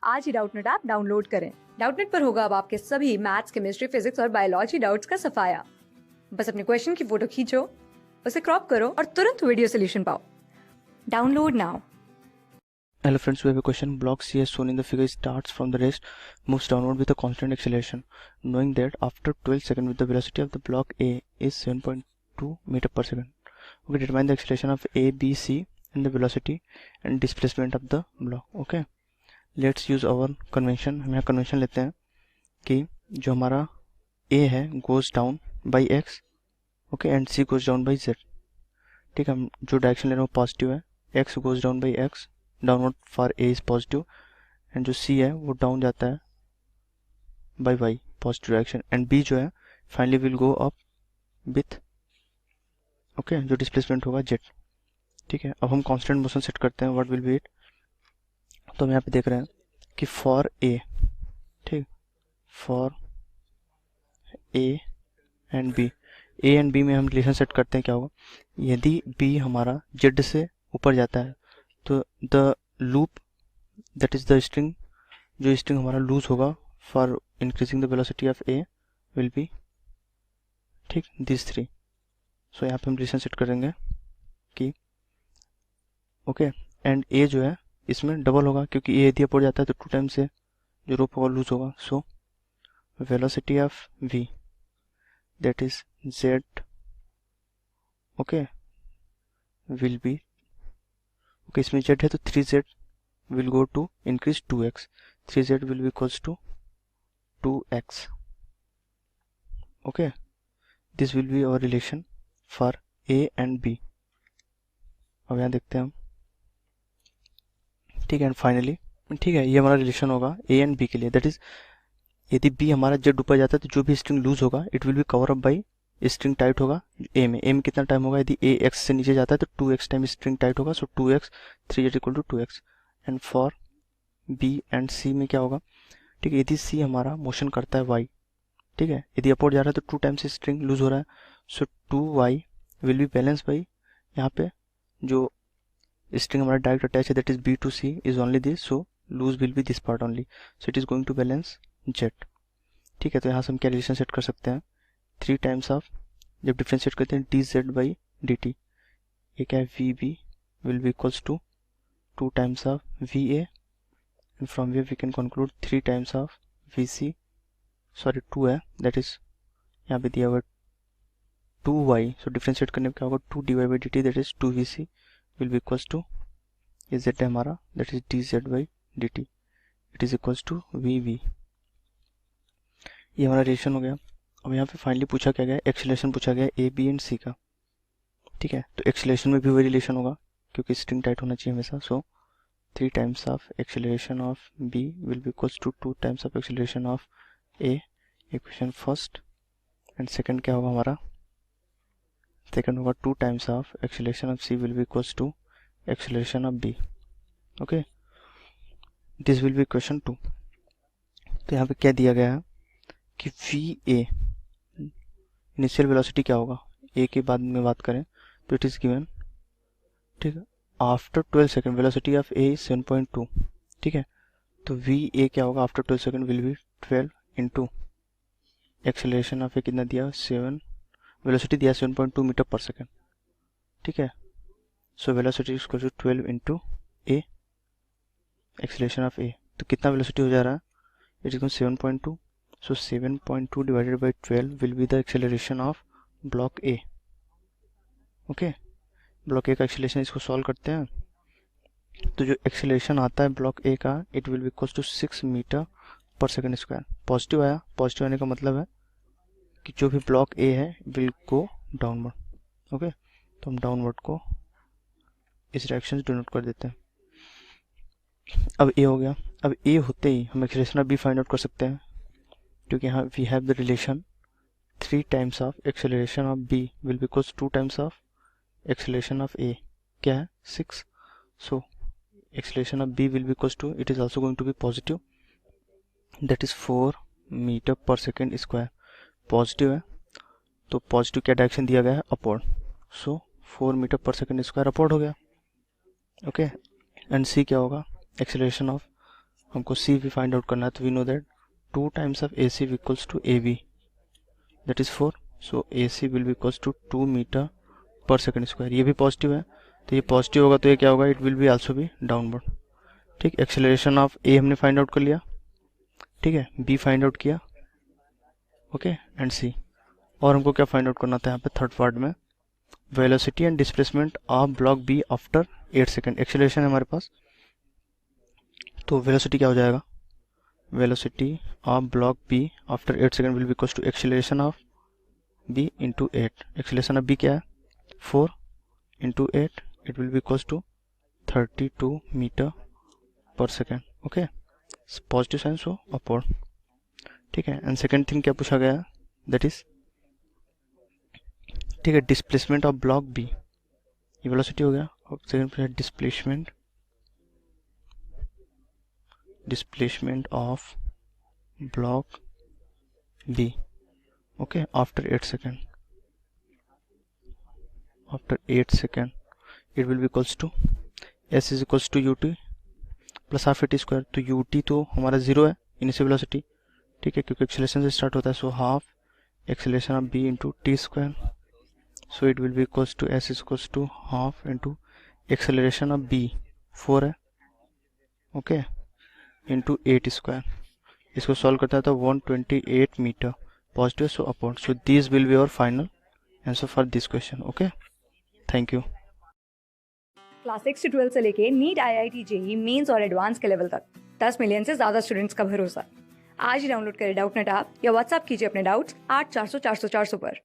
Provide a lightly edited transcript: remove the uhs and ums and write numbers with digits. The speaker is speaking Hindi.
आज ही डाउटनेट ऐप डाउनलोड करें। डाउटनेट पर होगा अब आपके सभी मैथ्स, केमिस्ट्री, फिजिक्स और बायोलॉजी डाउट्स का सफाया। बस अपने क्वेश्चन की फोटो खींचो, उसे क्रॉप करो और तुरंत वीडियो सोल्यूशन पाओ। Download now. Hello friends, we have a question. Block C as shown in the figure starts from the rest, moves downward with a constant acceleration. Knowing that after 12 seconds with the velocity of the block A is 7.2 meter per second. Okay, determine the acceleration of A, B, C and the velocity and displacement of the block. Okay, let's use our convention. हम यहाँ convention लेते हैं कि जो हमारा A है goes down by X, okay, and C goes down by Z. ठीक है, हम जो डायरेक्शन ले रहे हैं वो पॉजिटिव है. X goes down by X, downward for A is positive, and जो सी है वो डाउन जाता है by Y, positive direction, and B जो है finally will go up with, okay, जो डिस्प्लेसमेंट होगा जेट. ठीक है, अब हम कांस्टेंट मोशन सेट करते हैं. What will be it? तो हम यहाँ पे देख रहे हैं कि फॉर ए, ठीक, for A and B, A and B में हम रिलेशन सेट करते हैं. क्या होगा यदि बी हमारा जेड से ऊपर जाता है तो the loop that is the string, जो स्ट्रिंग हमारा लूज होगा for increasing the velocity of A will be, ठीक, दिस थ्री. सो यहाँ पे हम रिलेशन सेट करेंगे कि ओके, एंड ए जो है इसमें डबल होगा क्योंकि ए यदि अपर जाता है तो 2 टाइम्स से जो रोप होगा लूज होगा. So velocity of V that is Z, okay, will be, okay, इसमें जेड है तो 3z will go to increase 2x, 3z will be equals to 2x. Okay, this will be our relation for a and b. अब यहाँ देखते हैं हम, ठीक है, एंड फाइनली, ठीक है, ये हमारा रिलेशन होगा a एंड b के लिए. दैट इज यदि b हमारा जेड ऊपर जाता है तो जो भी स्ट्रिंग लूज होगा it will B cover up by string tight होगा a में. a में कितना टाइम होगा? यदि a x से नीचे जाता है तो 2x टाइम स्ट्रिंग टाइट होगा. So 2x, 3z equal to 2x. And for B and C में क्या होगा? ठीक है, यदि C हमारा मोशन करता है y, ठीक है, यदि अपवर्ड जा रहा है तो 2 टाइम्स स्ट्रिंग लूज हो रहा है. So 2y will be balance by, यहाँ पे जो स्ट्रिंग हमारा डायरेक्ट अटैच है that is B to C is only this, so loose will be this part only. So it is going to balance जेट. ठीक है, तो यहाँ से हम क्या रिलेशन सेट कर सकते हैं? 3 टाइम्स ऑफ, जब डिफ्रेंशिएट करते हैं dz बाई dt, ये क्या है? VB will be equals to 2 times of VA, and from here we can conclude 3 times of VC, sorry 2 है, that is यहाँ पे दिया हुआ 2y, so differentiate करने पे क्या होगा? 2 dy by dt that is 2vc will be equals to, ये z है हमारा, that is dz by dt, it is equals to vv. ये हमारा रिलेशन हो गया. अब यहाँ पे फाइनली पूछा क्या गया? एक्सेलरेशन पूछा गया ए बी एंड सी का. ठीक है, तो एक्सेलरेशन में भी वही रिलेशन होगा क्योंकि स्ट्रिंग टाइट होना चाहिए हमेशा. सो 3 times of acceleration of B will be equals to 2 times of acceleration of A, equation first, and second क्या होगा हमारा? second होगा 2 times of acceleration of C will be equals to acceleration of B. Okay, this will be equation 2. तो यहाँ पे क्या दिया गया है कि VA इनिशियल वेलोसिटी क्या होगा? A के बाद में बात करें तो इट इज गिवन, ठीक है, after 12 second velocity of A 7.2. ठीक है, तो वी ए क्या होगा? After 12 second will be 12 into acceleration of A कितना दिया? 7, वेलोसिटी दिया 7.2 मीटर पर सेकेंड. ठीक है, so velocity is equal to 12 into A, acceleration of A, तो कितना वेलोसिटी हो जा रहा है? It is 7.2. So 7.2 divided by 12 will be the acceleration of block A. Okay, block A का एक्सेलरेशन, इसको सॉल्व करते हैं तो जो एक्सेलरेशन आता है ब्लॉक ए का it will be equals to 6 metre पर सेकेंड स्क्वायर. पॉजिटिव आया, पॉजिटिव आने का मतलब है कि जो भी ब्लॉक ए है विल गो डाउनवर्ड. ओके, तो हम डाउनवर्ड को इस डायरेक्शन से डिनोट कर देते हैं. अब ए हो गया. अब ए होते ही हम acceleration of B find out कर सकते हैं क्योंकि यहाँ we have the relation 3 times of acceleration of B will be equals 2 times of acceleration of A क्या है? 6. so acceleration of B will be equals to, it is also going to be positive, that is 4 metre पर सेकेंड स्क्वायर. पॉजिटिव है तो पॉजिटिव क्या डायरेक्शन दिया गया है? अपवर्ड. सो 4 मीटर पर सेकेंड स्क्वायर अपवर्ड हो गया. ओके, एंड C क्या होगा? एक्सेलरेशन ऑफ हमको सी भी फाइंड आउट करना है, तो we know that 2 times of A C equals to A B, that is 4. So A C will be equals to 2 metre पर सेकेंड स्क्वायर. ये भी पॉजिटिव है, तो ये पॉजिटिव होगा तो ये क्या होगा, it will be also B downward. ठीक, एक्सेलरेशन ऑफ ए हमने फाइंड आउट कर लिया. ठीक है, बी फाइंड आउट किया. Okay, and C. और हमको क्या फाइंड आउट करना था यहाँ पे थर्ड पार्ट में, velocity and displacement of block B after 8 second. Acceleration है हमारे पास, तो वेलोसिटी क्या हो जाएगा, velocity of block B after 8 second will be equals to acceleration of B into 8. Acceleration of B क्या है, 4 into 8, it will be equals to 32 metre पर second. Okay, positive sign so upward. ठीक है, एंड सेकेंड थिंग क्या पूछा गया है, दैट इज, ठीक है, डिस्प्लेसमेंट ऑफ ब्लॉक बी. ये वेलोसिटी हो गया, और सेकेंड पूछा displacement of block B. Okay, after 8 second, after 8 second it will be equals to S is equals to U T plus half A T square. तो यू टी तो हमारा 0 है, इनिशियल वेलोसिटी. ठीक है, क्योंकि एक्सेलरेशन से स्टार्ट होता है, so half acceleration of B into T square. So it will be equals to S is equals to half into acceleration of B 4 है, ओके, इंटू 8 स्क्वायर. इसको सॉल्व करता है तो 128 metre positive, so upward. So this will be our final answer for this question. Okay, thank you. Class 6 से 12 से लेके नीट, IIT, JEE मेंस और एडवांस के लेवल तक 10 मिलियन से ज्यादा स्टूडेंट्स का भरोसा. आज ही डाउनलोड करें डाउटनेट ऐप या व्हाट्सएप कीजिए अपने डाउट्स 8400 400 400 पर.